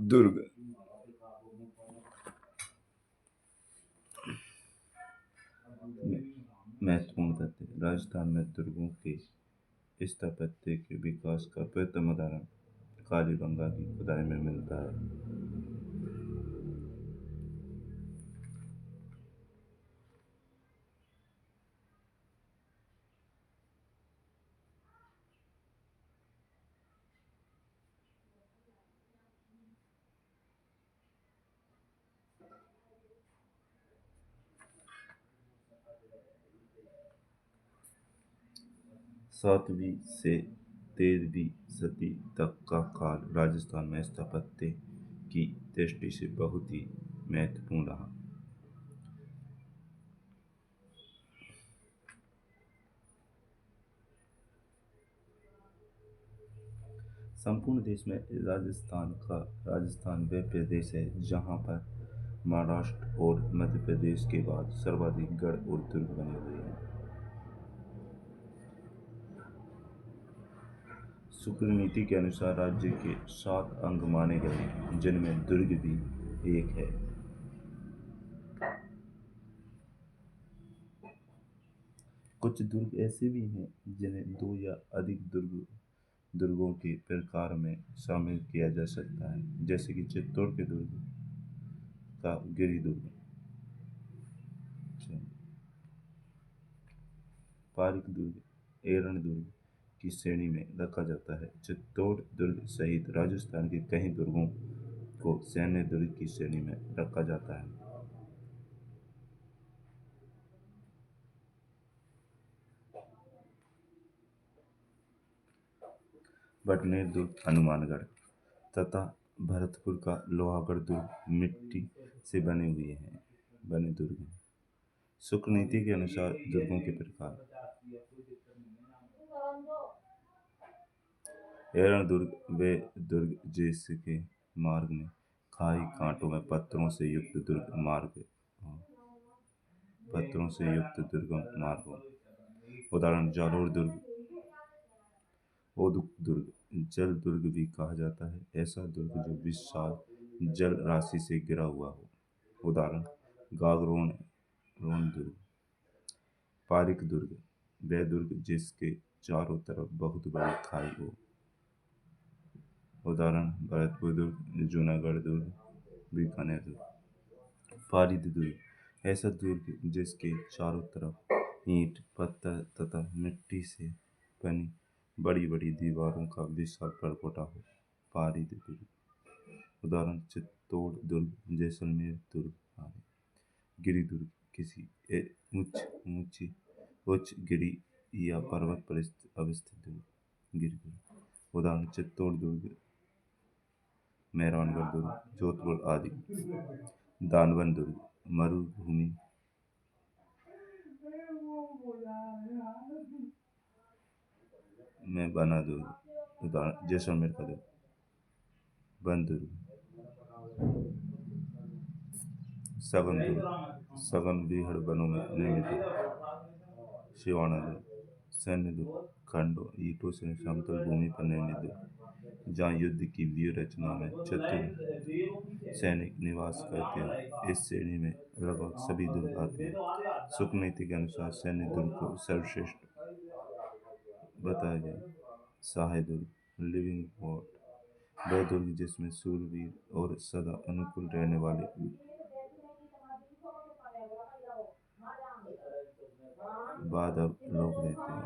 दुर्ग महत्वपूर्ण तथ्य। राजस्थान में दुर्गों के स्थापत्य के विकास का प्रथम उदाहरण कालीबंगा की खुदाई में मिलता है। 7वीं से 13वीं सदी तक का काल राजस्थान में स्थापत्य की दृष्टि से बहुत ही महत्वपूर्ण रहा। संपूर्ण देश में राजस्थान वह प्रदेश है जहाँ पर महाराष्ट्र और मध्य प्रदेश के बाद सर्वाधिक गढ़ और दुर्ग बने हुए हैं। शुक्र नीति के अनुसार राज्य के 7 अंग माने गए हैं, जिनमें दुर्ग भी एक है। कुछ दुर्ग ऐसे भी हैं जिन्हें 2 या अधिक दुर्गों के प्रकार में शामिल किया जा सकता है, जैसे कि चित्तौड़ के दुर्ग का गिरि दुर्ग, पारीक दुर्ग, एरण दुर्ग की श्रेणी में रखा जाता है। चित्तौड़ दुर्ग सहित राजस्थान के कई दुर्गों को सैन्य दुर्ग की श्रेणी में रखा जाता है। बटनेर दुर्ग हनुमानगढ़ तथा भरतपुर का लोहागढ़ दुर्ग मिट्टी से बने दुर्ग हैं। शुक्र नीति के अनुसार दुर्गों के प्रकार। एरण दुर्ग वे दुर्ग जिसके मार्ग में खाई कांटों में पत्थरों से युक्त दुर्गम मार्ग हो। उदाहरण जालोर दुर्ग, ओदुक दुर्ग, जल दुर्ग भी कहा जाता है, ऐसा दुर्ग जो विशाल जल राशि से घिरा हुआ हो। उदाहरण गागरोन दुर्ग। पारीक दुर्ग वह दुर्ग जिसके चारों तरफ बहुत बड़ी खाई हो। उदाहरण भरतपुर दुर्ग, जूनागढ़ दुर्ग, बीकानेर दुर्ग। पारीद दुर्ग ऐसा दुर्ग जिसके चारों तरफ ईंट, पत्थर तथा मिट्टी से बनी बड़ी बड़ी दीवारों का विशाल परकोटा हो। पारीद दुर्ग। उदाहरण चित्तौड़ दुर्ग, जैसलमेर दुर्ग आदि। गिरि दुर्ग किसी उच्च गिरि या पर्वत पर अवस्थित दुर्ग, गिरि दुर्ग। उदाहरण चित्तौड़ दुर्ग, मेहरानगढ़ दुर्ग, जोधपुर आदि। दानवन दुर्ग मरुभूमि में बना दुर्ग। उदाहरण जैसलमेर का दुर्ग। वन दुर्ग। सघन दुर्ग सघन बीहड़ वनों में निर्मित दुर्ग। सिवाना दुर्ग सैन्य दुर्ग, खंडों ईंटों से समतल भूमि पर निर्मित दुर्ग, जहाँ युद्ध की व्यूह रचना में चतुर सैनिक निवास करते हैं। इस श्रेणी में लगभग सभी दुर्ग आते हैं। शुक्र नीति के अनुसार सैन्य दुर्ग को सर्वश्रेष्ठ बताया गया। सहाय दुर्ग, लिविंग फोर्ट वह दुर्ग जिसमें शूरवीर और सदा अनुकूल रहने वाले बाधव लोग रहते हैं।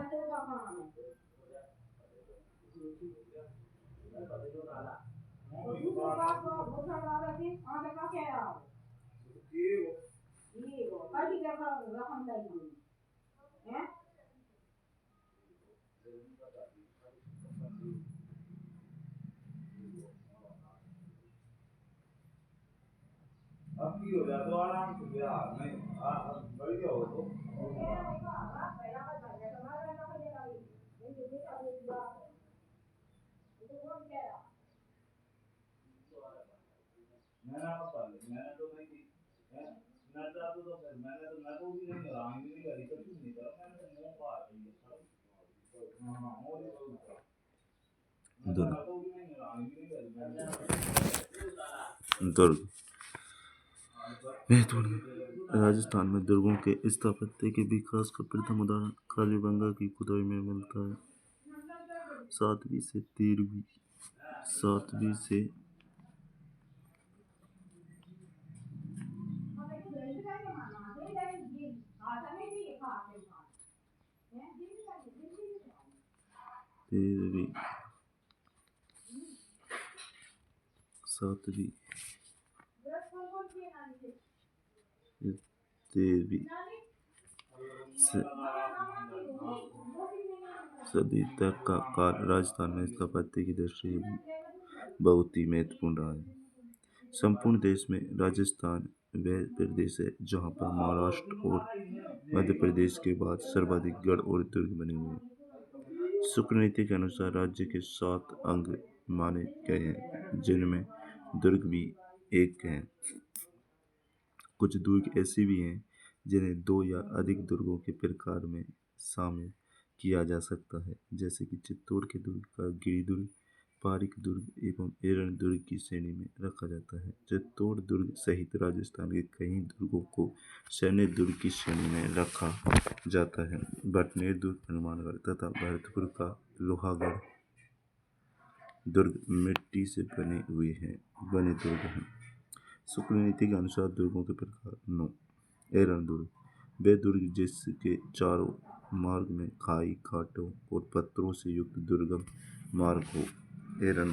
अब की हो जाए तो आराम से बिहार में बढ़िया हो तो मैंने आप कर ली मैंने तो नहीं की मैं चाहता तो फिर मैं तो भी नहीं रहा भी नहीं करी कुछ नहीं करा मैंने तो मुंह पा रही है। हाँ और दुर्ग दुर्ग महत्वपूर्ण। राजस्थान में दुर्गों के स्थापत्य के विकास का प्रथम उदाहरण कालीबंगा की खुदाई में मिलता है। सातवीं से तेरहवीं सातवीं से तेरहवीं सातवीं तेरहवीं सदी तक का काल राजस्थान में स्थापत्य की दृष्टि से बहुत ही महत्वपूर्ण रहा है। संपूर्ण देश में राजस्थान वह प्रदेश है जहाँ पर महाराष्ट्र और मध्य प्रदेश के बाद सर्वाधिक गढ़ और दुर्ग बने हुए हैं। शुक्र नीति के अनुसार राज्य के 7 अंग माने गए हैं, जिनमें दुर्ग भी एक है। कुछ दुर्ग ऐसे भी हैं जिन्हें 2 या अधिक दुर्गों के प्रकार में शामिल किया जा सकता है, जैसे कि चित्तौड़ के दुर्ग का गिरी दुर्ग, पारीक दुर्ग एवं एरन दुर्ग की श्रेणी में रखा जाता है। चित्तौड़ दुर्ग सहित राजस्थान के कई दुर्गों को सैन्य दुर्ग की श्रेणी में रखा जाता है। बटनेर दुर्ग, हनुमानगढ़ तथा भरतपुर का लोहागढ़ दुर्ग मिट्टी से बने दुर्ग हैं। शुक्र नीति के अनुसार दुर्गों के प्रकार 9। एरन दुर्ग वे दुर्ग जिसके चारों मार्ग में खाई, घाटों और पत्थरों से युक्त दुर्गम मार्ग हो। एरन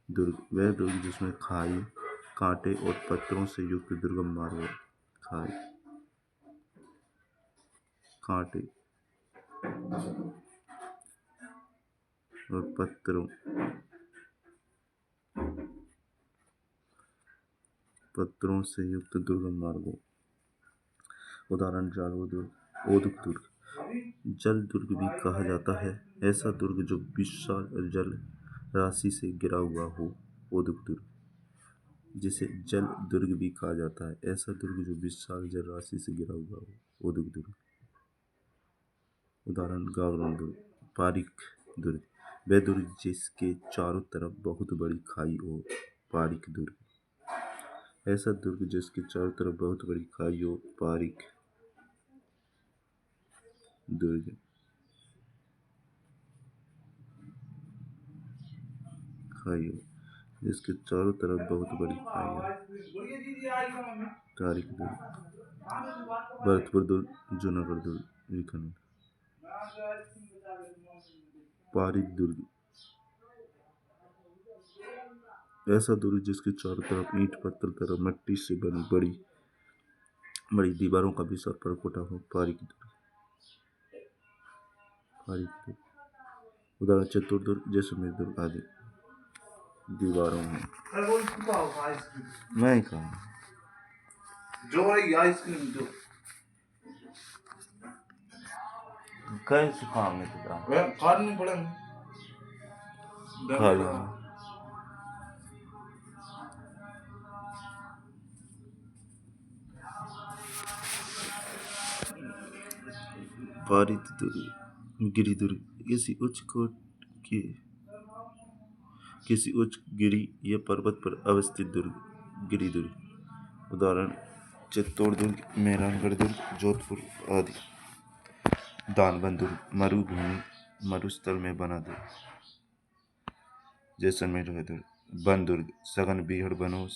दुर्ग वह दुर्ग जिसमें खाई, कांटे और पत्थरों से युक्त दुर्गम मार्ग हो। खाई, कांटे और पत्थरों से युक्त दुर्गम मार्ग हो। उदाहरण जालौर दुर्ग, ओदुक दुर्ग जल दुर्ग भी कहा जाता है, ऐसा दुर्ग जो विशाल जल राशि से घिरा हुआ हो। ओदुक दुर्ग जिसे जल दुर्ग भी कहा जाता है, ऐसा दुर्ग जो विशाल जल राशि से घिरा हुआ हो। ओदुक दुर्ग। उदाहरण गागरोन दुर्ग, पारीक दुर्ग वह दुर्ग जिसके चारों तरफ बहुत बड़ी खाई हो। पारीक दुर्ग ऐसा दुर्ग जिसके चारों तरफ बहुत बड़ी खाई हो। पारीक दुर्ग। खाई हो जिसके चारों तरफ बहुत बड़ी खाई हो। तारीख दुर्ग। भरतपुर दुर्ग, जूनागढ़ दुर्ग, बीकानेर। पारीक दुर्ग ऐसा दुर्ग जिसके चारों तरफ ईंट, पत्थर तथा मिट्टी से बनी बड़ी बड़ी दीवारों का विशाल परकोटा हो। पारीक दुर्ग। उदाहरण चित्तौड़ दुर्ग, जैसलमेर दुर्ग आदि। दीवारों में मैं कहा जो आइसक्रीम जो कैसे खाने खाने पड़े खा लो। पारित दुर्ग, गिरी दुर्ग किसी उच्च गिरी या पर्वत पर अवस्थित दुर्ग। गिरी दुर्ग। उदाहरण चित्तौड़ दुर्ग, मेहरानगढ़ दुर्ग, जोधपुर आदि। दानवन दुर्ग, मरुभूमि मरुस्थल में बना दुर्ग। जैसलमेर दुर्ग, वन दुर्ग, सघन बीहड़ वनों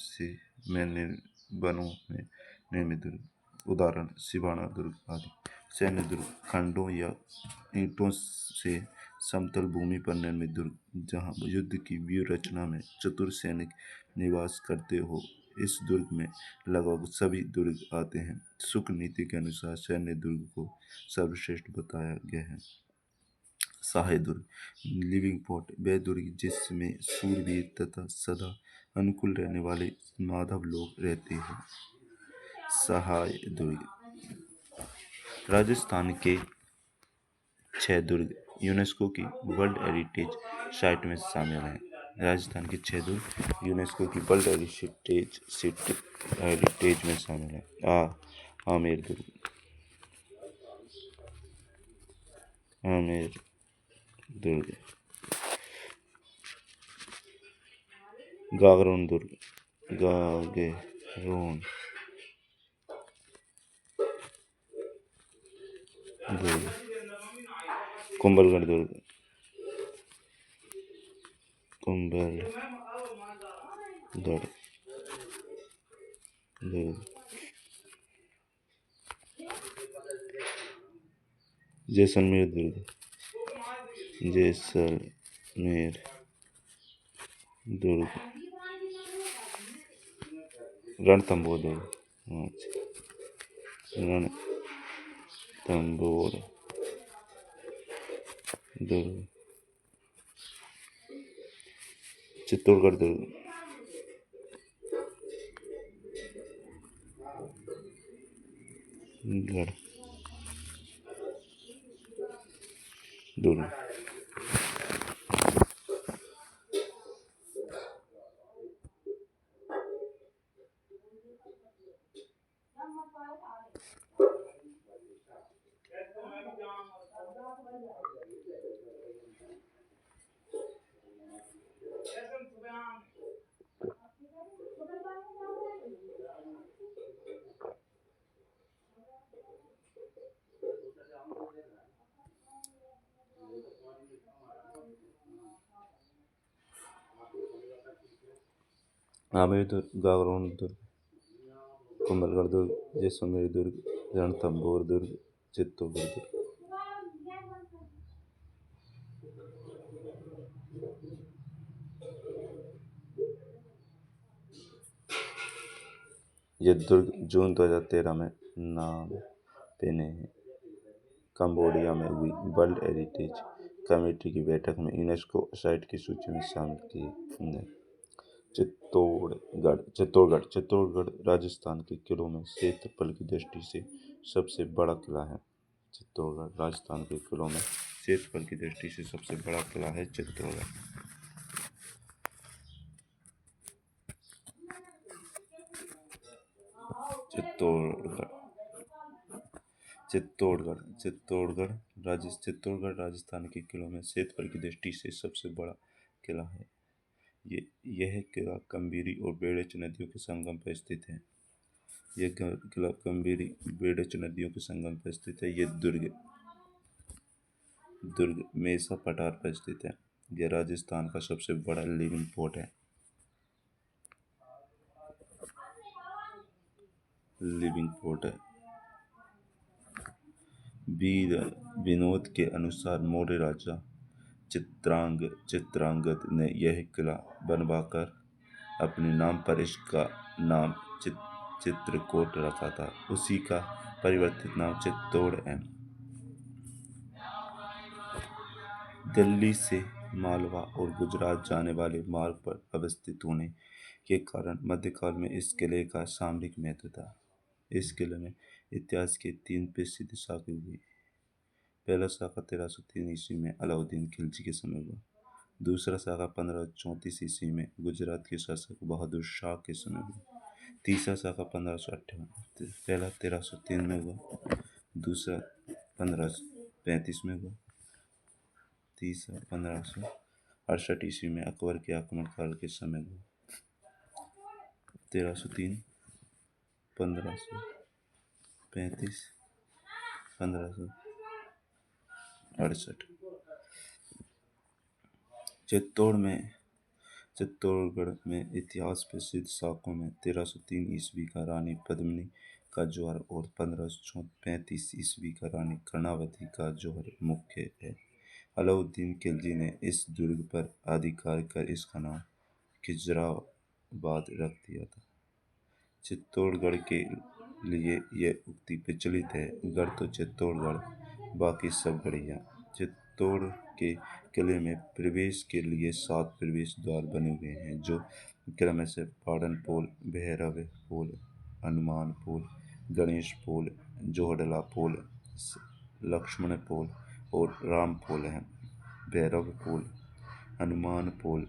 में निर्मित दुर्ग। उदाहरण सिवाना दुर्ग आदि। सैन्य दुर्ग, खंडों या ईंटों से समतल भूमि पर निर्मित दुर्ग, जहां युद्ध की व्यूह रचना में चतुर सैनिक निवास करते हो। इस दुर्ग में लगभग सभी दुर्ग आते हैं। शुक्र नीति के अनुसार सैन्य दुर्ग को सर्वश्रेष्ठ बताया गया है। सहाय दुर्ग, लिविंग फोर्ट वह दुर्ग जिसमें शूरवीर तथा सदा अनुकूल रहने वाले माधव लोग रहते हैं। सहाय दुर्ग। राजस्थान के 6 दुर्ग यूनेस्को की वर्ल्ड हेरिटेज साइट में शामिल हैं। राजस्थान के 6 दुर्ग यूनेस्को की वर्ल्ड हेरिटेज में शामिल हैं। आमेर दुर्ग, गागरोन दुर्ग, गागेरोन दुर्ग, कुंभलगढ़ दुर्ग, कुंभलगढ़ दुर्ग, जैसलमेर दुर्ग, जैसलमेर दुर्ग, रणथंभौर दुर्ग, रणथंभौर दुर्ग, चित्तौड़गढ़ दुर्ग, गढ़ दुर्ग, आमेर दुर्ग, गागरोन दुर्ग, कुंभलगढ़ दुर्ग, जैसलमेर दुर्ग, रणथंभौर दुर्ग, चित्तौड़गढ़ दुर्ग। ये दुर्ग जून 2013 में नामपेने कंबोडिया में हुई वर्ल्ड हेरिटेज कमेटी की बैठक में यूनेस्को साइट की सूची में शामिल किए गए। चित्तौड़गढ़ राजस्थान के किलों में क्षेत्रफल की दृष्टि से सबसे बड़ा किला है। चित्तौड़गढ़ राजस्थान के किलों में क्षेत्रफल की दृष्टि से सबसे बड़ा किला है चित्तौड़गढ़। चित्तौड़गढ़ राजस्थान के किलों में क्षेत्रफल की दृष्टि से सबसे बड़ा किला है। यह किला कावेरी और बेड़च नदियों के संगम पर स्थित है। यह किला कावेरी बेड़च नदियों के संगम पर स्थित है। यह दुर्ग मेसा पठार पर स्थित है। यह राजस्थान का सबसे बड़ा लिविंग पोर्ट है। वीर विनोद के अनुसार मौर्य राजा चित्रांगद ने यह किला बनवाकर अपने नाम पर इसका नाम चित्रकोट रखा था। उसी का परिवर्तित नाम चित्तौड़ है। दिल्ली से मालवा और गुजरात जाने वाले मार्ग पर अवस्थित होने के कारण मध्यकाल में इस किले का सामरिक महत्व था। इस किले में इतिहास के 3 प्रसिद्ध शाखे हुए। पहला शाखा 1303 ईस्वी में अलाउद्दीन खिलजी के समय हुआ। दूसरा शाखा 1534 ईस्वी में गुजरात के शासक बहादुर शाह के समय हुआ। तीसरा शाखा 1558, पहला 1303 में हुआ, दूसरा 1535 में हुआ, तीसरा 1568 ईस्वी में अकबर के आक्रमण काल के समय हुआ। 1303, 1535, 1568। चित्तौड़गढ़ में इतिहास प्रसिद्ध शाखाओं में 1303 ईस्वी का रानी पद्मिनी का जौहर और 1535 ईस्वी का रानी कर्णावती का जौहर मुख्य है। अलाउद्दीन खिलजी ने इस दुर्ग पर अधिकार कर इसका नाम खिजराबाद रख दिया था। चित्तौड़गढ़ के लिए यह उक्ति प्रचलित है, गढ़ तो चित्तौड़गढ़, बाकी सब गढ़िया। चित्तौड़ के किले में प्रवेश के लिए 7 प्रवेश द्वार बने हुए हैं, जो क्रम से पाटन पोल, भैरव पोल, हनुमान पोल, गणेश पोल, जोड़ला पोल, लक्ष्मण पोल और राम पोल हैं। भैरव पोल, हनुमान पोल,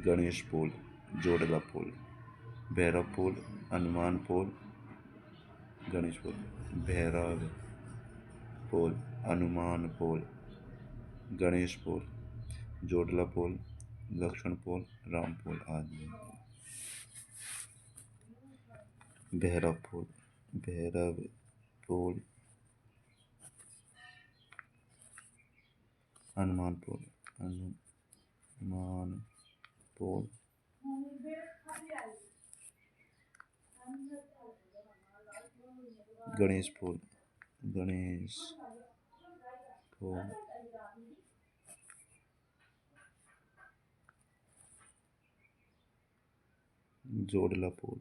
गणेश पोल, जोड़ला पोल, भैरव पोल, हनुमान पोल, गणेश पोल, भैरव पोल, हनुमान पोल, गणेश पोल, जोड़ला पोल, लक्ष्मण पोल, राम पोल आदि। बहरापुर, बहरापुर, हनुमानपुर, हनुमानपुर, गणेशपुर, गणेशपुर, जोड़लापुर,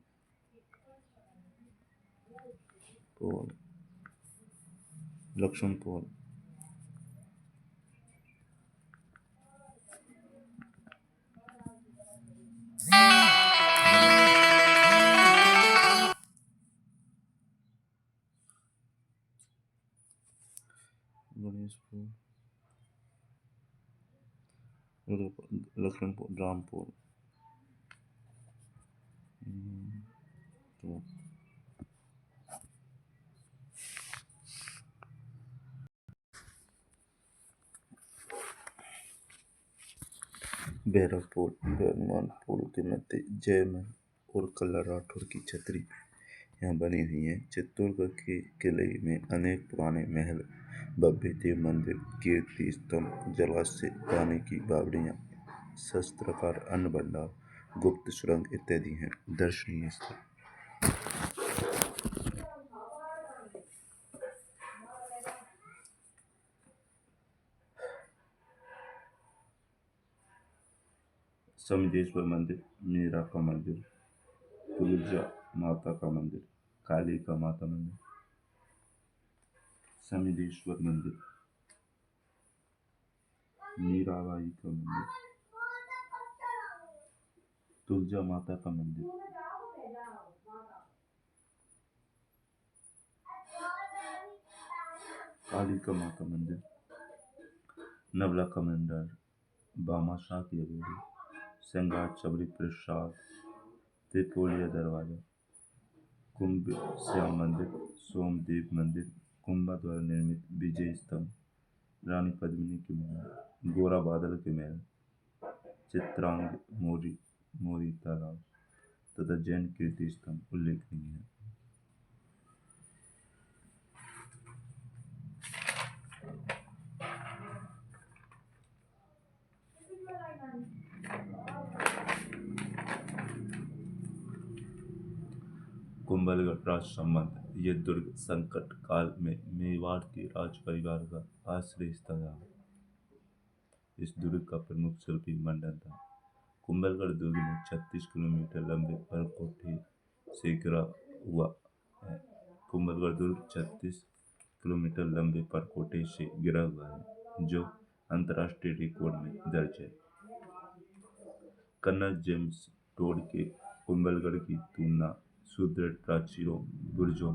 लक्ष्मणपुर, गणेशपुर, लक्ष्मणपुर, रामपुर, तो बहरापुर, बहरमानपुर के मध्य जयमल और कल्ला राठौर की छतरी यहाँ बनी हुई है। चित्तौड़गढ़ के किले में अनेक पुराने महल, भव्य देव मंदिर, कीर्ति स्तंभ, जलाशय, पानी की बावड़ियाँ, शस्त्रागार, अन्न भंडार, गुप्त सुरंग इत्यादि हैं। दर्शनीय स्थल समझेश्वर मंदिर, मीरा का मंदिर, तुलजा माता का मंदिर, काली का माता मंदिर, समझेश्वर मंदिर, मीराबाई का मंदिर, तुलजा माता का मंदिर, काली का माता मंदिर, नवला का मंदिर, बामाशाह की हवेली, संगार चबरी प्रसाद, त्रिपोलिया दरवाजा, कुंभ श्याम मंदिर, सोमदेव मंदिर, कुंभा द्वारा निर्मित विजय स्तंभ, रानी पद्मिनी के महल, गोरा बादल के महल, चित्रांग मोरी तालाब तथा जैन कीर्ति स्तंभ उल्लेखनीय है। कुंभलगढ़ राज संबंध, यह दुर्ग संकट काल में मेवाड़ के राज परिवार का आश्रय स्थल रहा। इस दुर्ग का प्रमुख शिल्पी मंडन था। कुंभलगढ़ दुर्ग में 36 किलोमीटर लंबे परकोटे से घिरा हुआ है। कुंभलगढ़ दुर्ग 36 किलोमीटर लंबे परकोटे से घिरा हुआ है, जो अंतर्राष्ट्रीय रिकॉर्ड में दर्ज है। कर्नल जेम्स टोड के कुंभलगढ़ की तुलना सुदृढ़ प्राचीरों, बुर्जों,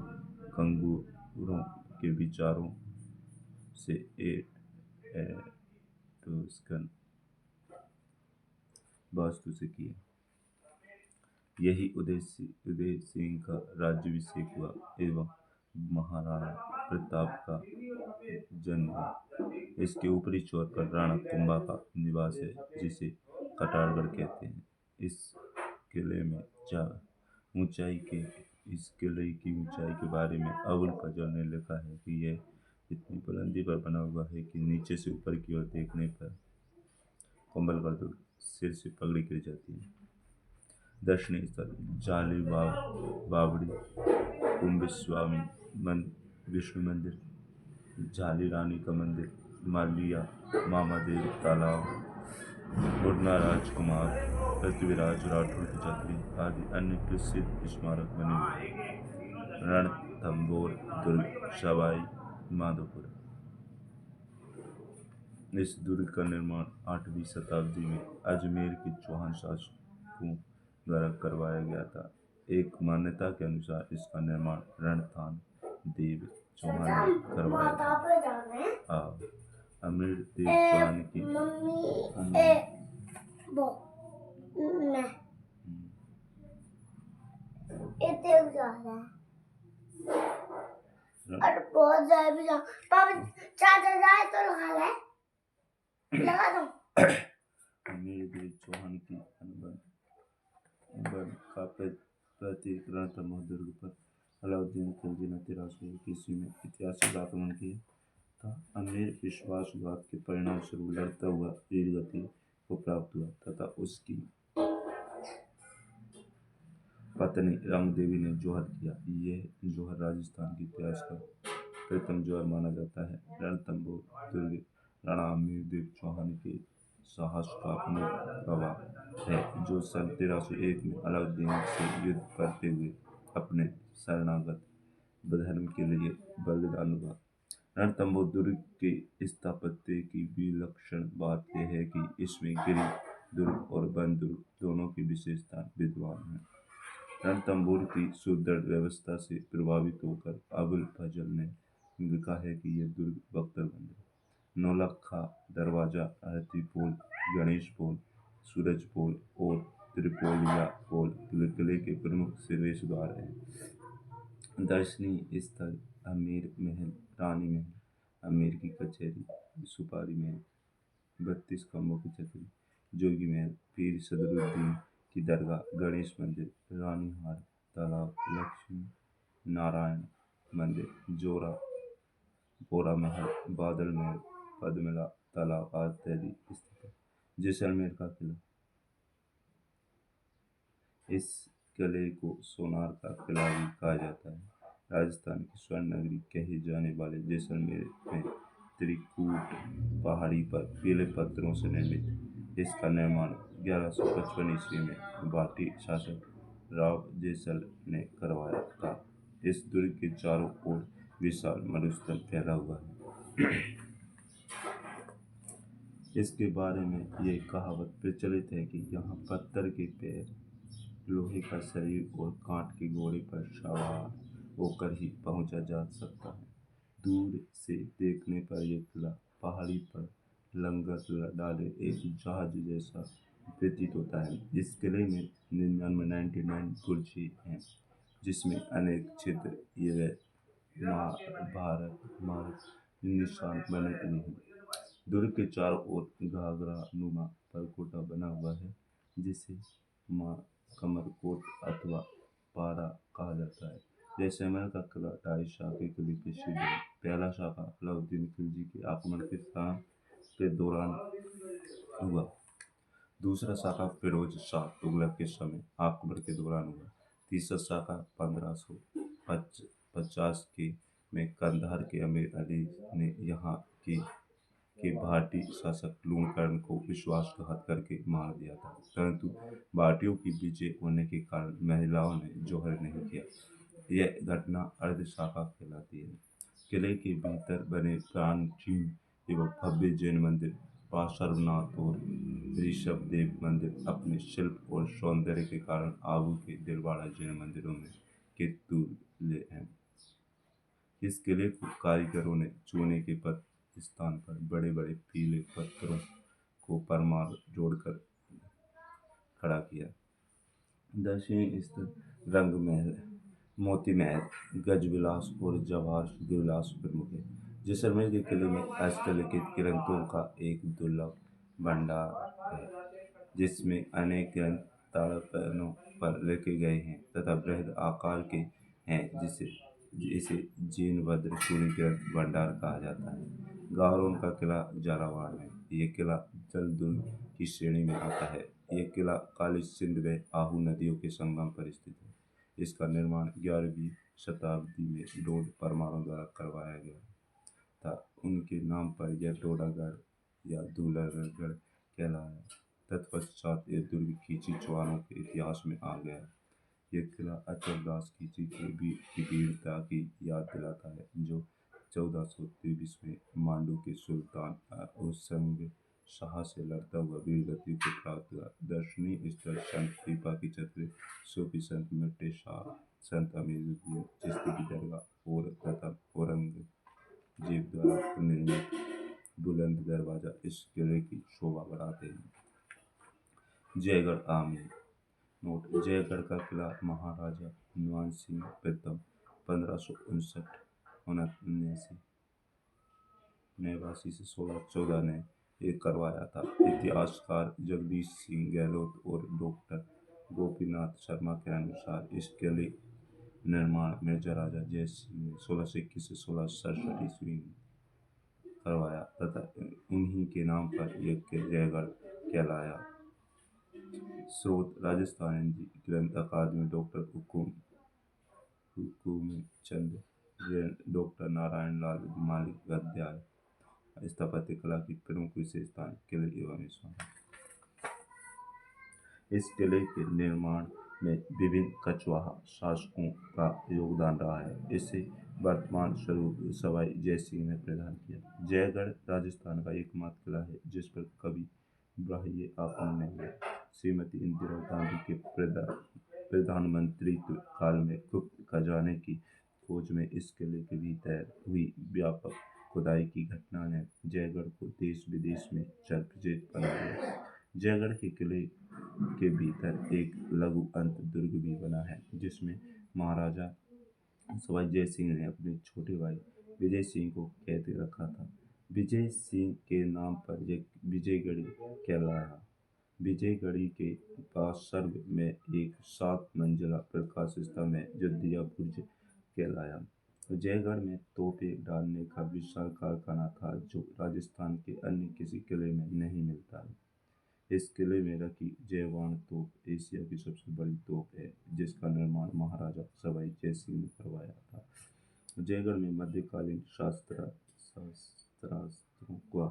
कंगूरों के विचारों से एट्रोस्कन वास्तु से किया। यही उदय सिंह का राज्याभिषेक हुआ एवं महाराणा प्रताप का जन्म हुआ। इसके ऊपरी छोर पर राणा कुंभा का निवास है, जिसे कटारगढ़ कहते हैं। इस किले की ऊंचाई के बारे में अबुल फजल ने लिखा है कि यह इतनी बुलंदी पर बना हुआ है कि नीचे से ऊपर की ओर देखने पर कुंभलगढ़ दुर्ग सिर से पगड़ी गिर जाती है। दर्शनीय स्थल जाली बावड़ी, कुंभस्वामी विष्णु मंदिर, झाली रानी का मंदिर, मालिया मामा देवी तालाब, मुरना राजकुमार, पृथ्वीराज राठौर की छतरी आदि अन्य प्रसिद्ध स्मारक बने हुए हैं। रणथंभौर दुर्ग, सवाई माधोपुर। इस दुर्ग का निर्माण 8वीं शताब्दी में अजमेर के चौहान शासकों द्वारा करवाया गया था। एक मान्यता के अनुसार इसका निर्माण रणथान देव चौहान ने करवाया था। अमीर देव चौहान की अमीर देव चौहान की अनुबंध का प्रत्येक रणथंभौर दुर्ग पर अलाउद्दीन खिलजी ने 1301 में ऐतिहासिक आक्रमण किया था। अमीर विश्वासघात के परिणामस्वरूप लड़ता हुआ वीरगति को प्राप्त हुआ तथा उसकी पत्नी रंगदेवी ने जौहर किया। यह जौहर राजस्थान के इतिहास का प्रथम जौहर माना जाता है। रणथंभौर दुर्ग राणा अमीरदेव चौहान के साहस का अमूल्य गवाह है, जो सन 1301 में अलाउद्दीन से युद्ध करते हुए अपने शरणागत धर्म के लिए बलिदान हुआ। रणथंभौर दुर्ग के स्थापत्य की विलक्षण बात यह है कि इसमें गिरि दुर्ग और वन दुर्ग दोनों की विशेषता विद्यमान है। रणथंभौर की सुदृढ़ व्यवस्था से प्रभावित होकर अबुल फजल ने लिखा है कि यह दुर्ग बख्तरबंद है। नौलखा दरवाजा, अरती पोल, गणेश पोल, सूरज पोल और त्रिपोलिया पोल किले के प्रमुख प्रवेश द्वार हैं। दर्शनीय स्थल अमीर महल, रानी महल, अमीर की कचहरी, सुपारी महल, 32 खम्भों की छतरी, जोगी महल, पीर सदरुद्दीन की दरगाह, गणेश मंदिर, रानी हार तालाब, लक्ष्मी नारायण मंदिर, बोरा महल, बादल महल, पद्मला तालाब आदि स्थित है। जैसलमेर का किला, इस किले को सोनार का किला भी कहा जाता है। राजस्थान की स्वर्ण नगरी कहे जाने वाले जैसलमेर में त्रिकूट पहाड़ी पर पीले पत्थरों से निर्मित इसका निर्माण 1155 ईस्वी में भाटी शासक राव जैसल ने करवाया था। इस दुर्ग के चारों ओर विशाल मरुस्थल फैला हुआ है। इसके बारे में ये कहावत प्रचलित है कि यहाँ पत्थर के पैर, लोहे का शरीर और कांट के घोड़े पर सवार होकर ही पहुंचा जा सकता है। दूर से देखने पर यह किला पहाड़ी पर लंगर डाले एक जहाज जैसा प्रतीत होता है। इस किले में 99 बुर्जी हैं, जिसमें अनेक छिद्र भारत निशान बने हुए हैं। दुर्ग के चारों ओर घाघरा नुमा परकोटा बना हुआ है, जिसे कमरकोट अथवा पारा कहा जाता है। जैसलमेर का किला 2.5 शाखा किले प्रसिद्ध है। पहला शाखा अलाउद्दीन खिलजी के आक्रमण के दौरान हुआ। दूसरा शाखा फिरोज शाह तुगलक के समय आक्रमण के दौरान हुआ। तीसरा शाखा 1550 में कंधार के अमीर अली ने यहाँ के भाटी शासक लूणकरण को विश्वासघात करके मार दिया था, परंतु भाटियों की विजय होने के कारण महिलाओं ने जौहर नहीं किया। यह घटना अर्धशाखा कहलाती है। किले के भीतर बने प्राचीन एवं भव्य जैन मंदिर पार्श्वनाथ और ऋषभदेव मंदिर अपने शिल्प और सौंदर्य के कारण आबू के दिलवाड़ा जैन मंदिरों में के तुल्य हैं। इस किले को कारीगरों ने चूने के स्थान पर बड़े बड़े पीले पत्थरों को परमार जोड़कर खड़ा किया। दर्शनीय स्थल रंग महल, मोती महल, गजविलास और जवाहर विलास प्रमुख है। जैसलमेर के किले में हस्तलिखित ग्रंथों का एक दुर्लभ भंडार है, जिसमें अनेक ग्रंथ ताड़पन्नों पर लिखे गए हैं तथा बृहद आकार के हैं, इसे जीर्णभद्र सूरी ग्रंथ भंडार कहा जाता है। गारोन का किला झालावाड़ में, यह किला जल दुर्ग की श्रेणी में आता है। यह किला काली सिंध व आहू नदियों के संगम पर स्थित है। इसका निर्माण 11वीं शताब्दी में लॉर्ड परमार द्वारा करवाया गया था। उनके नाम पर यह डोडागढ़ या दूलगढ़ कहलाया। तत्पश्चात यह दुर्ग खींची चौहानों के इतिहास में आ गया। यह किला अचलदास खींची की वीरता की याद दिलाता है, जो 1423 में मांडू के सुल्तान उसंग शाह से लड़ता हुआ वीरगति को प्राप्त हुआ। दर्शनीय स्थल संत पीपा की छतरी, सूफी संत मट्टे शाह, संत अमीरुद्दीन चिश्ती की दरगाह और तथा औरंगजेब द्वारा निर्मित बुलंद दरवाजा इस किले की शोभा बढ़ाते हैं। जयगढ़ आमेर नोट, जयगढ़ का किला महाराजा नवाब सिंह प्रथम 1559 से 1614 ने एक करवाया था। इतिहासकार जगदीश सिंह गहलोत और डॉक्टर गोपीनाथ शर्मा के अनुसार इस किले निर्माण मिर्जा राजा जय सिंह ने 1621 से 1667 ईस्वी में करवाया तथा उन्हीं के नाम पर यह जयगढ़ कहलाया। स्रोत राजस्थान ग्रंथ अकादमी, डॉक्टर हुकुम चंद, डॉक्टर नारायण लाल मालिक अध्याय स्थापत्य कला की प्रमुख विशेषताएं किले एवं स्मारक। इस किले के निर्माण में विभिन्न कछवाहा शासकों का योगदान रहा है। इसे वर्तमान स्वरूप सवाई जय सिंह ने प्रदान किया। जयगढ़ राजस्थान का एकमात्र किला है जिस पर कभी बाह्य आक्रमण नहीं है। श्रीमती इंदिरा गांधी के प्रधानमंत्रित्व काल में गुप्त खजाने की खोज में इस किले के भीतर हुई व्यापक खुदाई की घटना ने जयगढ़ को देश विदेश में चर्चित बना दिया। जयगढ़ के किले के भीतर एक लघु अंत दुर्ग भी बना है जिसमें महाराजा सवाई जय सिंह ने अपने छोटे भाई विजय सिंह को कैद रखा था। विजय सिंह के नाम पर यह विजयगढ़ी कहलाया। विजयगढ़ी के पास सर्व में एक 7 मंजिला प्रकाश स्तंभ है जो दिया बुर्ज कहलाया। जयगढ़ में तोपें डालने का विशाल कारखाना था जो राजस्थान के अन्य किसी किले में नहीं मिलता है। इस किले में रखी जयवान तोप एशिया की सबसे बड़ी तोप है जिसका निर्माण महाराजा सवाई जय सिंह ने करवाया था। जयगढ़ में मध्यकालीन शस्त्रास्त्रों का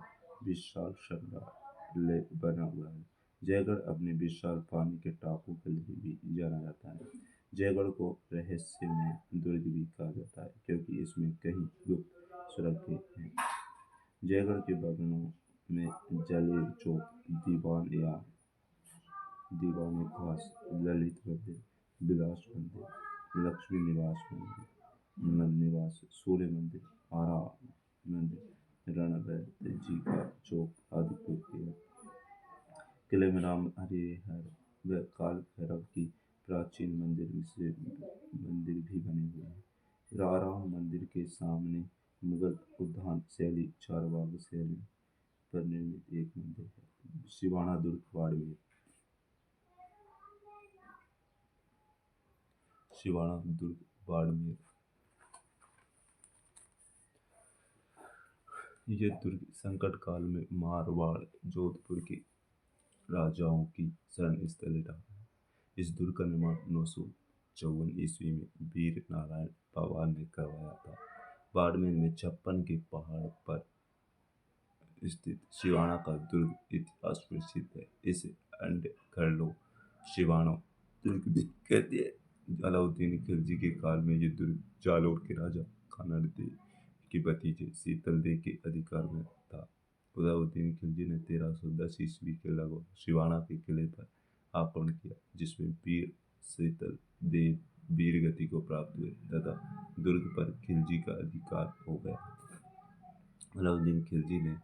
विशाल संग्रहालय बना हुआ है। जयगढ़ अपने विशाल पानी के टापू के लिए भी जाना जाता है। जयगढ़ को रहस्यमय दुर्ग भी कहा जाता है क्योंकि इसमें कई गुप्त सुरंगें हैं। जयगढ़ के बागानों में जलेब चौक, दीवान खास, ललित मंदिर, विलास मंदिर, लक्ष्मी निवास, सूर्य मंदिर, आराम मंदिर, रणबैर जी का चौक आदि होते हैं। किले में राम हरिहर व काल भैरव की प्राचीन मंदिर भी बने हुए हैं। आराम मंदिर के सामने मुगल उद्यान शैली चारबाग शैली पर निर्मित एक मंदिर है। शिवाना दुर्ग बाड़मेर। शिवाना दुर्ग बाड़मेर यह दुर्ग संकट काल में मारवाड़ जोधपुर के राजाओं की शरण स्थली रहा है। इस दुर्ग का निर्माण 954 ईस्वी में वीर नारायण पवार ने करवाया था। बाड़मेर में 56 के पहाड़ पर स्थित शिवाना का दुर्ग इतिहास प्रसिद्ध है। इसे अंडकरलो शिवाना दुर्ग भी कहते हैं। अलाउद्दीन खिलजी के काल में यह दुर्ग जालौर के राजा कानड़ देव की भतीजे शीतल देव के अधिकार में था। अलाउद्दीन खिलजी ने 1310 ईस्वी के लगभग शिवाना के किले पर आक्रमण किया जिसमें वीर शीतल देव वीरगति को प्राप्त हुए तथा दुर्ग पर खिलजी का अधिकार हो गया। अलाउद्दीन खिलजी ने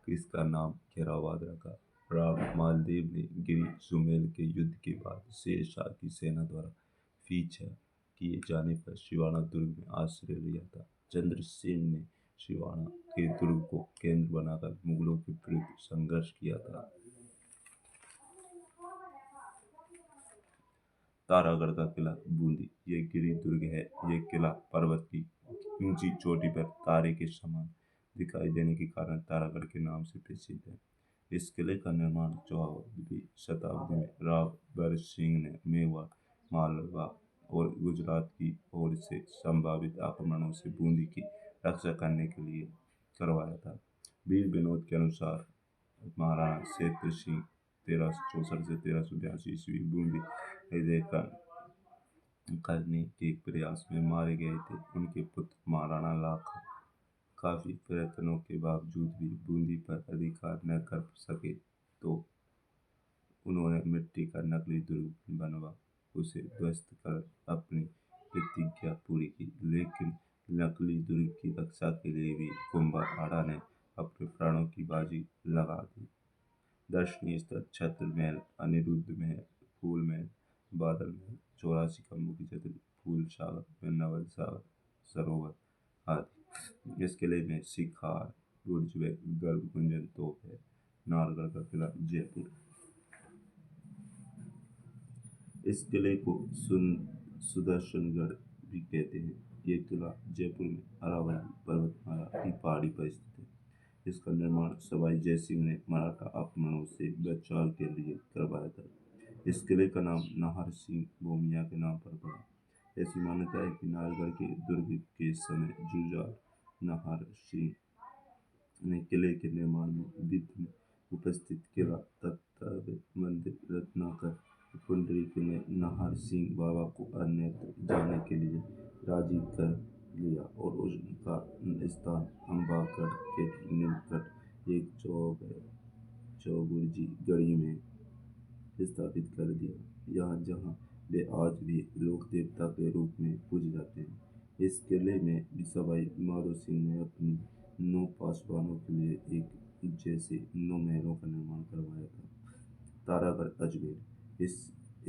इसका नाम खैराबाद रखा। राव मालदेव ने गिरी सुमेल के युद्ध के बाद शेर शाह की सेना द्वारा पीछा किए जाने पर शिवाना दुर्ग में आश्रय लिया था। चंद्रसेन ने शिवाना के दुर्ग को केंद्र बनाकर मुगलों के विरुद्ध संघर्ष किया था। तारागढ़ का किला बूंदी यह गिरी दुर्ग है। यह किला पर्वत की ऊंची चोटी पर तारे के समान दिखाई देने के कारण तारागढ़ के नाम से प्रसिद्ध है। इस किले का निर्माण 14वीं शताब्दी में राव बर सिंह ने मेवाड़, मालवा और गुजरात की ओर से संभावित आक्रमणों से बूंदी की रक्षा करने के लिए करवाया था। वीर विनोद के अनुसार महाराणा क्षेत्र सिंह 1364 से 1382 ईस्वी बूंदी विजय करने के प्रयास में मारे गए थे। उनके पुत्र महाराणा लाखा काफी प्रयत्नों के बावजूद भी बूंदी पर अधिकार न कर सके तो उन्होंने मिट्टी का नकली दुर्ग बनवा उसे ध्वस्त कर अपनी प्रतिज्ञा पूरी की। लेकिन नकली दुर्ग की रक्षा के लिए भी कुंभा ने अपने प्राणों की बाजी लगा दी। दर्शनीय स्थल छत्र महल, अनिरुद्ध महल, फूल महल, बादल महल, 84 खम्भों की छतरी, फूल सागर, नवल सागर सरोवर आदि। इस किले में शिखार बुर्ज व गर्भ गुंजन तोप है। नाहरगढ़ का किला जयपुर। इस किले को सुदर्शनगढ़ भी कहते हैं। ये किला जयपुर में अरावली पर्वतमाला की पहाड़ी पर स्थित है। इसका निर्माण सवाई जयसिंह ने मराठा आक्रमणों से बचाव के लिए करवाया था। इस किले का नाम नाहर सिंह भूमिया के नाम पर पड़ा। ऐसी मान्यता है कि नाहरगढ़ के दुर्ग के समय जुझार नाहर सिंह ने किले के निर्माण में विघ्न उपस्थित किला तत्व मंदिर रत्नाकर पुंडरीक ने नाहर सिंह बाबा को अन्यत्र जाने के लिए राजी कर लिया और उनका स्थान अम्बागढ़ के निकट एक चौबुर्जी गढ़ी में स्थापित कर दिया। यहाँ जहाँ वे आज भी लोक देवता के रूप में पूजे जाते हैं। इस किले में सवाई माधो सिंह ने अपनी 9 पासवानों के लिए एक जैसे 9 महलों का निर्माण करवाया था। तारागढ़ अजमेर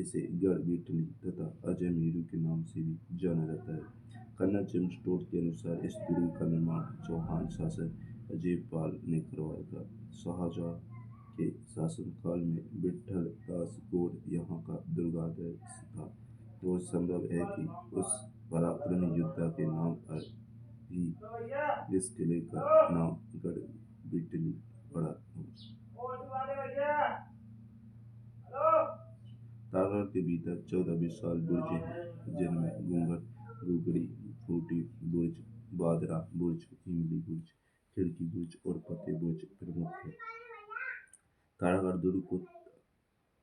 इसे गढ़ बिटनी तथा अजय मीरू के नाम से भी जाना जाता है। कन्नड़ जेम्स टोड के अनुसार इस दुर्ग का निर्माण चौहान शासक अजयपाल ने करवाया था। शाहजहाँ के शासनकाल में विठ्ठल दास गौड़ यहाँ का दुर्गाध्यक्ष था और संभव है कि उस पराक्रमी योद्धा के नाम पर ही इस किले का नाम गढ़ बिटली पड़ा हो। तारगढ़ के भीतर 14 विशाल बुर्जें हैं, जिनमें घूंघट, गुगड़ी, फूटी बुर्ज, बादरा बुर्ज, इमली बुर्ज, खिड़की बुर्ज और फतेह बुर्ज प्रमुख है। तारागढ़ दुर्ग को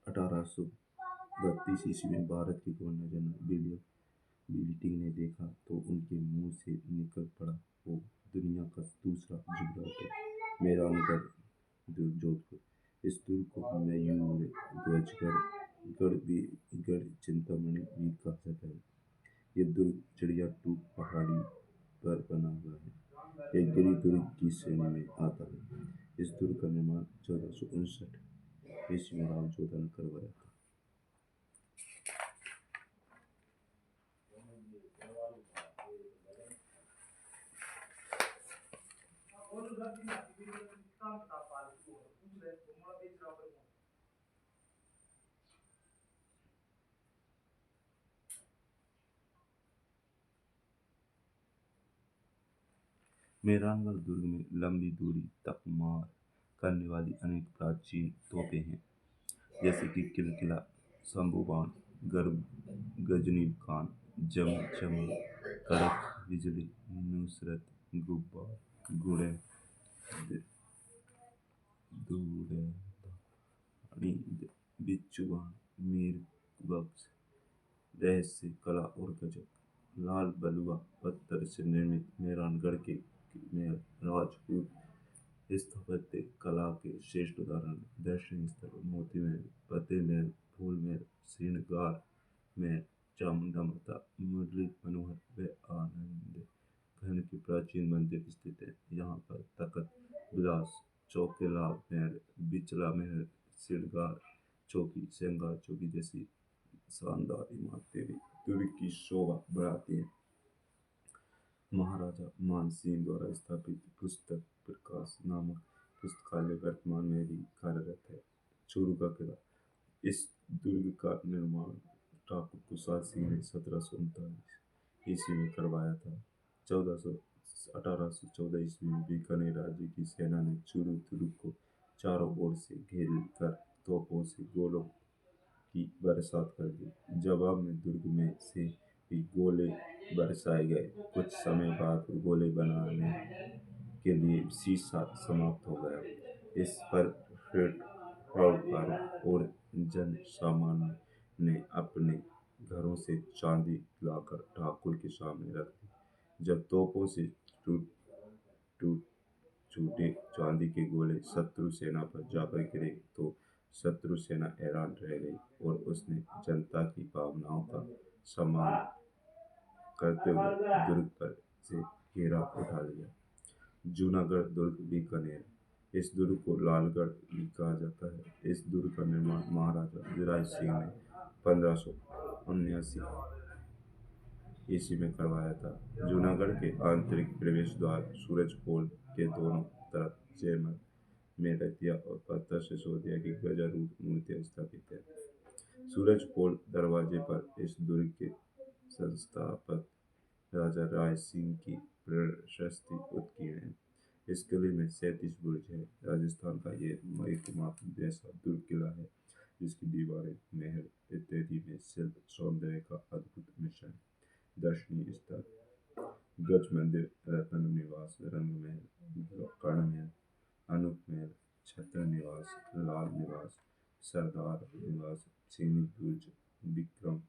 1832 ईस्वी में भारत के गवर्नर जनरल विलियम बिल्टिंग ने देखा तो उनके मुंह से निकल पड़ा, वो दुनिया का दूसरा जिब्राल्टर मेहरानगढ़ जोधपुर। इस दुर्ग को मयूर ध्वजगढ़ गढ़ चिंतामणि भी कहा जाता है। ये दुर्ग चिड़िया टूक पहाड़ी पर बना हुआ है। एक गिरी दुर्ग की श्रेणी में आता है। इस दुर्ग का निर्माण 1459 ईस्वी में राव जोधा ने करवाया था। मेहरानगढ़ दुर्ग में लंबी दूरी तक मार करने वाली अनेक प्राचीन तोपें हैं, जैसे कि किलकिला, शंभुबाण, गजनी खान, जमजम, कड़क बिजली, नुसरत, गुब्बार, दूड़े बिच्छुबान, मीर बख्श, रहस्य कला और गजब। लाल बलुआ पत्थर से निर्मित मेहरानगढ़ के महल राजपूत स्थापत्य कला के श्रेष्ठ उदाहरण। दर्शनीय स्थल मोती महल, फतेह महल, फूल महल, श्रृंगार महल, चामुंडा माता, मुरली मनोहर व आनंद घन के प्राचीन मंदिर स्थित है। यहाँ पर तखत विलास, चौकेला महल, बिचला महल, श्रृंगार चौकी, श्रृंगार चौकी जैसी शानदार इमारतें भी दुर्ग की शोभा बढ़ाती हैं। महाराजा मानसिंह द्वारा स्थापित पुस्तक प्रकाश नामक पुस्तकालय वर्तमान में भी कार्यरत है। चूरू का किला, इस दुर्ग का निर्माण ठाकुर कुशाल सिंह ने 1739 ईस्वी में करवाया था। 1814 ईस्वी में बीकानेर राज्य की सेना ने चूरू दुर्ग को चारों ओर से घेर कर तोपों से गोलों की बरसात कर दी। जवाब में दुर्ग में से भी गोले बरसाए गए। कुछ समय बाद गोले बनाने के लिए शीशा समाप्त हो गया। इस पर फ्राउडकारों और जन सामान्य ने अपने घरों से चांदी लाकर ठाकुर के सामने रख दी। जब तोपों से छूटे चांदी के गोले शत्रु सेना पर जाकर गिरे तो शत्रु सेना हैरान रह गई और उसने जनता की भावनाओं का सम्मान करते हुए दुर्ग पर से घेरा उठा लिया। जूनागढ़ दुर्ग बीकानेर, इस दुर्ग को लालगढ़ भी कहा जाता है। इस दुर्ग का निर्माण महाराजा विराज सिंह ने 1579 ईस्वी में करवाया था। जूनागढ़ के आंतरिक प्रवेश द्वार सूरज पोल के दोनों तरफ जयमल में रतिया और पत्थर से सोधिया की गजारूढ़ मूर्तियां स्थापित है। सूरजपोल दरवाजे पर इस दुर्ग के संस्थापक राजा राय सिंह की प्रशस्ति उत्कीर्ण है। इस किले में 37 बुर्ज है। राजस्थान का ये एकमात्र ऐसा दुर्ग किला है जिसकी दीवारें, महल इत्यादि में शिल्प सौंदर्य का अद्भुत मिश्रण है। दर्शनीय स्थल: गज मंदिर, रत्न निवास, रंग महल, कर्ण महल, अनूप महल, छत्र निवास, लाल निवास, सरदार निवास, सैनिक बुर्ज, विक्रम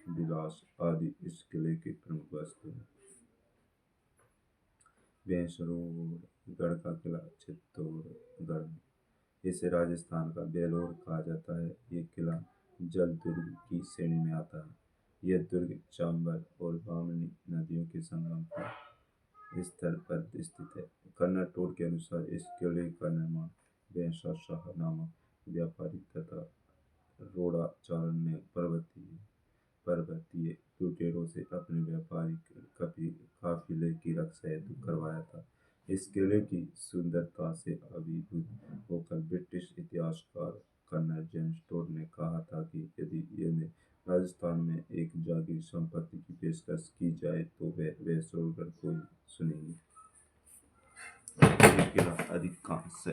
विलास आदि इस किले के प्रमुख वस्तु हैं। भैंसरोड गढ़ का किला चित्तौड़गढ़ में, इसे राजस्थान का बेलोर कहा जाता है। ये किला जल दुर्ग की श्रेणी में आता है। यह दुर्ग चंबल और बामनी नदियों के संगम पर स्थल पर स्थित है। कन्नड़ टोट के अनुसार इस किले का निर्माण बैंसा शाह नामक व्यापारी तथा रोड़ाचार्य ने पर्वतीय लुटेरों से अपने व्यापारिक काफिले की रक्षा हेतु करवाया था। इस किले की सुंदरता से अभिभूत होकर ब्रिटिश इतिहासकार कर्नल जेम्स टोड ने कहा था कि यदि इन्हें राजस्थान में एक जागीर संपत्ति की पेशकश की जाए तो वे वैसोगढ़ को ही सुनेंगे। ये किला अधिकांश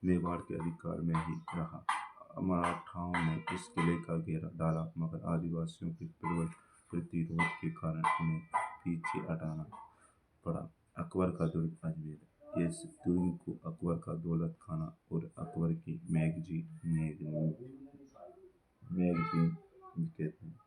मेवाड़ के अधिकार में ही रहा। मराठाओं ने इस किले का घेरा डाला मगर आदिवासियों के प्रबल प्रतिरोध के कारण उन्हें पीछे हटना पड़ा। अकबर का दुर्ग अजमेर, इस दुर्ग को अकबर का दौलत खाना और अकबर की मैगजीन कहते हैं।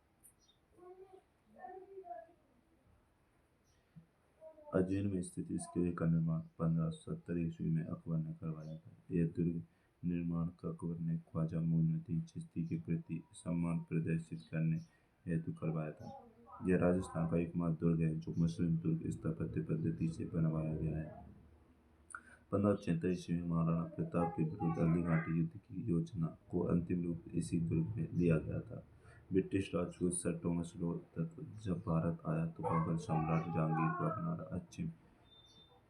अजमेर में स्थित इस किले का निर्माण 1570 ईस्वी में अकबर ने करवाया था। यह दुर्ग निर्माण अकबर ने ख्वाजा मोइनुद्दीन चिश्ती के प्रति सम्मान प्रदर्शित करने हेतु करवाया था। यह राजस्थान का एकमात्र दुर्ग है जो मुस्लिम दुर्ग स्थापत्य पद्धति से बनवाया गया है। 1576 ईस्वी में महाराणा प्रताप के विरुद्ध हल्दीघाटी युद्ध की योजना को अंतिम रूप इसी दुर्ग में दिया गया था। British Rajput sir Thomas law तक जब भारत आया तो मुगल सम्राट जहांगीर को अपना अच्छी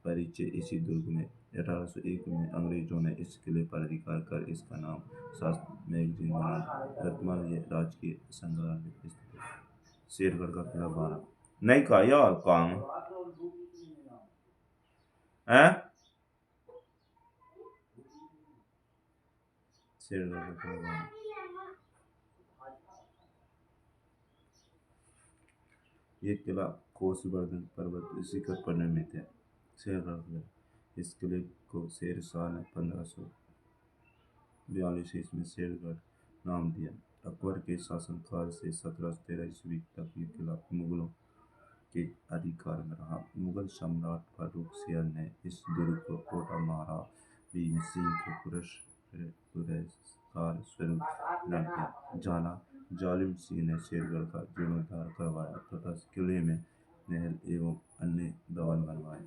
परिचय इसी दुर्ग में। 1801 में अंग्रेजों ने इस किले पर अधिकार कर इसका नाम शास्त्री मैगजीन बना दिया। वर्तमान ये राजकीय संग्रहालय स्थित है। शेरगढ़ का किला 12 नहीं का यार काम है। शेरगढ़ का किला 12 ये किला कोसवर्धन पर्वत शिखर पर निर्मित है। शेरगढ़ किला, इस किले को शेर शाह ने 1542 ईस्वी में शेरगढ़ नाम दिया। अकबर के शासनकाल से 1713 ईस्वी तक ये किला मुगलों के अधिकार में रहा। मुगल सम्राट फारूक सियर ने इस दुर्ग को कोटा महाराज भीम सिंह को पुरस्कार स्वरूप दान किया। झाला जालिम सिंह ने शेरगढ़ का जीर्णोद्धार करवाया तथा किले में महल एवं अन्य भवन बनवाए।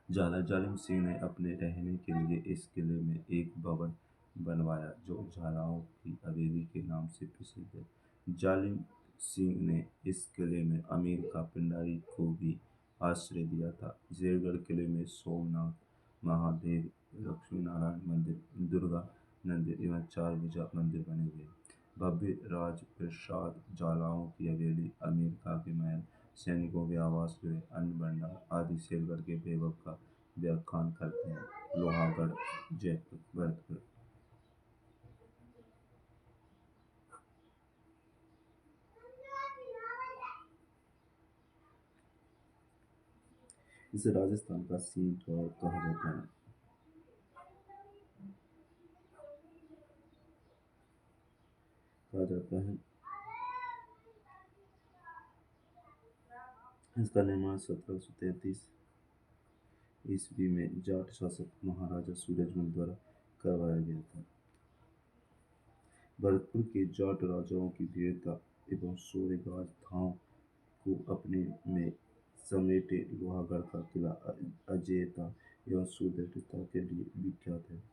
झाला जालिम सिंह ने अपने रहने के लिए इस किले में एक भवन बनवाया जो झालाओं की हवेली के नाम से प्रसिद्ध है। जालिम सिंह ने इस किले में अमीर का पिंडारी को भी आश्रय दिया था। शेरगढ़ किले में सोमनाथ महादेव, लक्ष्मी नारायण मंदिर, दुर्गा मंदिर एवं 4 भुजा मंदिर बने हुए हैं। भव्य राजप्रासाद, झालाओं की हवेली, अमीर का के महल, सैनिकों के आवास गृह, अन्न भंडार आदि शेरगढ़ के वैभव का व्याख्यान करते हैं। लोहागढ़ जयपुर भरतपुर, इसे राजस्थान का सिंह द्वार कहा जाता है। इसका निर्माण 1733 ईस्वी में जाट शासक महाराजा सूरजमल द्वारा करवाया गया था। भरतपुर के जाट राजाओं की वीरता एवं शौर्यगाथाओं को अपने में समेटे लोहागढ़ का किला अजेयता एवं सुदृढ़ता के लिए विख्यात है।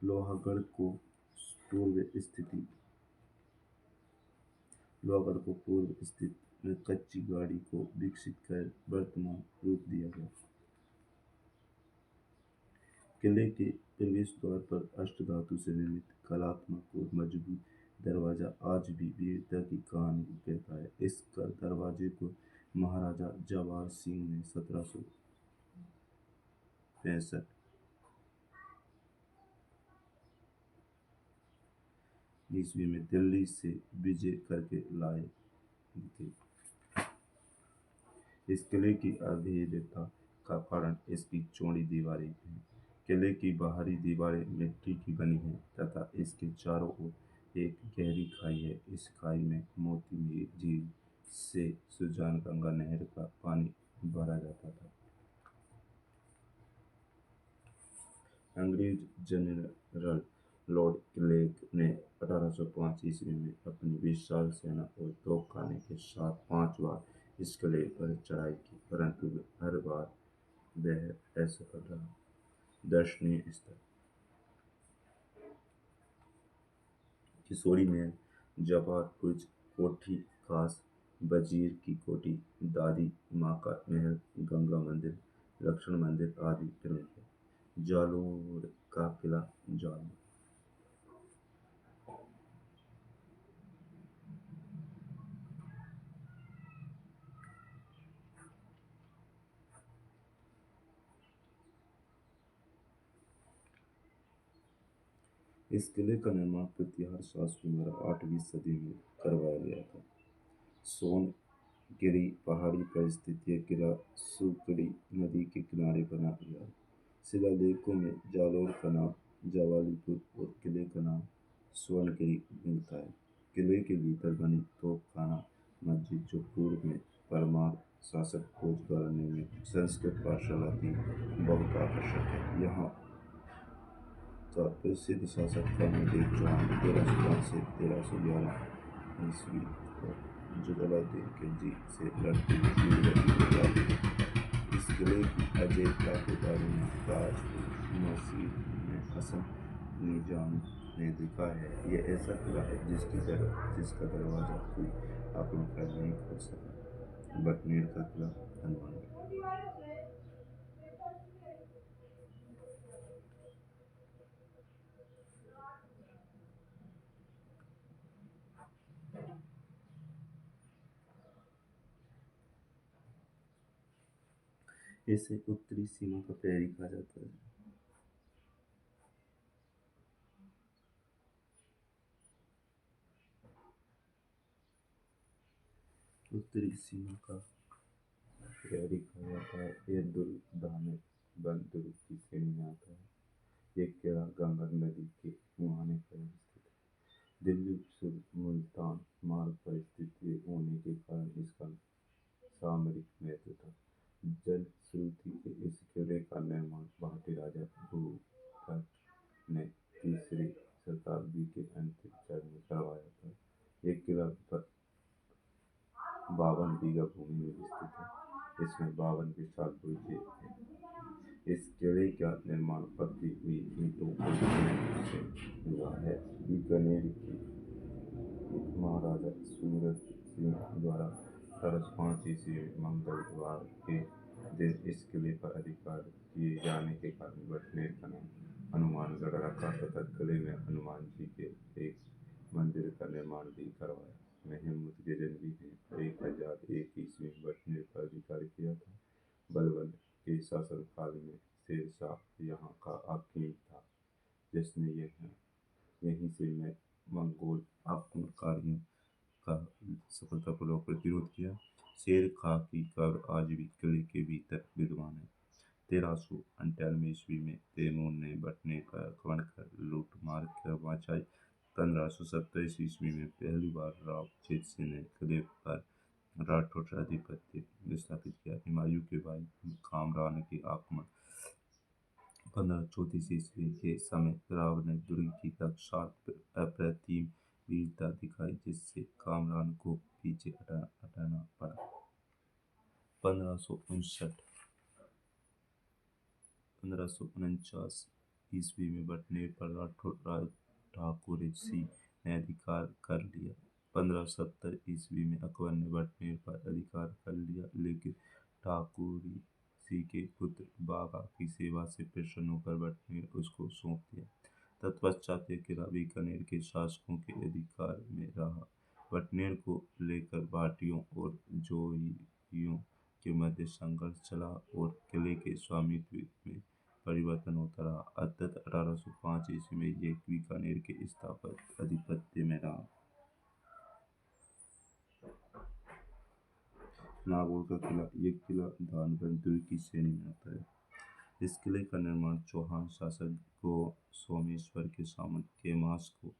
लोहागढ़ को पूर्व स्थित कच्ची गाड़ी को विकसित कर वर्तमान रूप दिया गया। किले के प्रवेश द्वार पर अष्टधातु से निर्मित कलात्मक और मजबूत दरवाजा आज भी वीरता की कहानी कहता है। इस दरवाजे को महाराजा जवाहर सिंह ने 1765 ईस्वी में दिल्ली से विजय करके लाए थे। इस किले की अभेद्यता का कारण इसकी चौड़ी दीवारें हैं। किले की बाहरी दीवारें मिट्टी की बनी हैं तथा इसके चारों ओर एक गहरी खाई है। इस खाई में मोती झील से सुजानगंगा नहर का पानी भरा जाता था। अंग्रेज जनरल लॉर्ड क्लेग ने 1805 ईस्वी में अपनी विशाल सेना और तोपखाने के साथ 5 बार इस किले पर चढ़ाई की, परंतु हर बार वह असफल रहा। दर्शनीय स्थल किशोरी महल, जवाहर बुर्ज, कोठी खास, वजीर की कोठी, दादी माँ का महल, गंगा मंदिर, लक्ष्मण मंदिर आदि प्रमुख है। जालोर का किला जालोर इस किले का निर्माण प्रतिहार शासकों द्वारा 8वीं सदी में करवाया गया था। सोनगिरी पहाड़ी पर स्थित यह किला सुकड़ी नदी के किनारे बना हुआ है। शिलालेखों में जालोर का नाम जवालीपुर और किले का नाम सोनगिरी मिलता है। किले के भीतर बनी तोपखाना मस्जिद, जो पूर्व में परमार शासक भोज द्वारा निर्मित संस्कृत पाठशाला थी, बहुत आकर्षक है। यहाँ का प्रसिद्ध शासक था नंदेद चौहान 1305 से 1311 ईस्वी और जलालुद्दीन खिलजी से लड़ती वीरगति के बाद इस किले की अजेयता के बारे में ताजपुर मस्जिद में हसन निजामी ने लिखा है। यह ऐसा किला है जिसका दरवाजा कोई आक्रमणकारी नहीं खोल सका। बटनेर का किला हनुमानगढ़। इसे उत्तरी सीमा का प्रहरी कहा जाता है। उत्तरी सीमा का प्रहरी कहा जाता है। यह दुर्ग धामे बंद दुर्ग की श्रेणी में आता है। ये किला गंगा नदी के मुहाने पर स्थित है। दिल्ली मुल्तान मार्ग पर स्थित होने के कारण इसका सामरिक महत्व था। जलश्रुति के इस किले का निर्माण भारतीय राजा भूपत ने 3री शताब्दी के अंतिम चरण में करवाया था। ये किला 52 बीघा भूमि में विस्तृत है। इसमें 52 विशाल बुर्जें हैं। इस किले का निर्माण पतली हुई ईंटों और सीमेंट से हुआ है। बीकानेर के महाराजा सूरत सिंह द्वारा 1805 ईस्वी में मंगलवार के दिन इस किले पर अधिकार किए जाने के कारण बटनेर का नाम हनुमानगढ़ रखा तथा किले में हनुमान जी के एक मंदिर का निर्माण भी करवाया। महमूद गजनवी ने 1001 ईस्वी में बटनेर पर अधिकार किया था। बलबन के शासनकाल में शेरशाह यहाँ का हाकिम था, जिसने यहीं से मंगोल आक्रमणकारियों का सफलतापूर्वक प्रतिरोध किया। शेर खां की कब्र आज भी किले के भीतर विद्यमान है। 1398 ईस्वी में तैमूर ने बटने पर आक्रमण कर लूटमार कर मचाई। 1527 ईस्वी में पहली बार राव चेत सिंह ने किले पर राठौर आधिपत्य स्थापित किया। हुमायूं के भाई कामरान के आक्रमण 1534 ईस्वी के समय राव ने दुर्ग की रक्षा अप्रतिम वीरता दिखाई, जिससे कामरान को पीछे हटना पड़ा। 1549 ईस्वी में बटनेर पर राठौर राज ठाकुर सिंह ने अधिकार कर लिया। 1570 ईस्वी में अकबर ने बटनेर पर अधिकार कर लिया, लेकिन ठाकुरी सिंह के पुत्र बागा की सेवा से प्रसन्न होकर बटनेर उसको सौंप दिया। तत्पश्चात यह किला बीकानेर के शासकों के अधिकार में रहा। बटनेर को लेकर भाटियों और जोइयों के मध्य संघर्ष चला और किले के स्वामित्व में परिवर्तन होता रहा। अंततः 1805 ईस्वी में यह बीकानेर के स्थापत्य आधिपत्य में रहा। नागौर का किला, यह किला धानबंद दुर्ग की श्रेणी में आता है। इस किले का निर्माण चौहान शासक सोमेश्वर के सामंत केमास को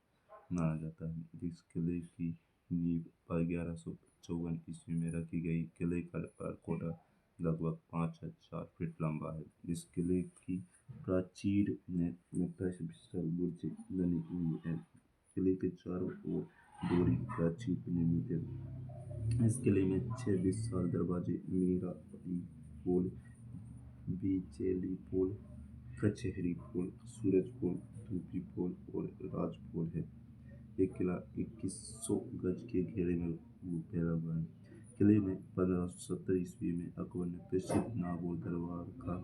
माना जाता है। इस किले की नींव 1154 ईस्वी में रखी गई। किले का परकोटा लगभग 5000 फीट लंबा है। इस किले की प्राचीर में 29 विशाल बुर्ज बनी हुई है। किले के चारों ओर दोहरी प्राचीर निर्मित है। इस किले में 6 विशाल दरवाजे मीराई पोल, बिचेली पोल, कचहरी पोल, सूरज पोल, धूपी पोल और राज पोल है। ये किला 2100 गज के घेरे में फैला हुआ है। किले में 1570 ईस्वी में अकबर ने प्रसिद्ध नागौर दरबार का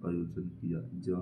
आयोजन किया, जहाँ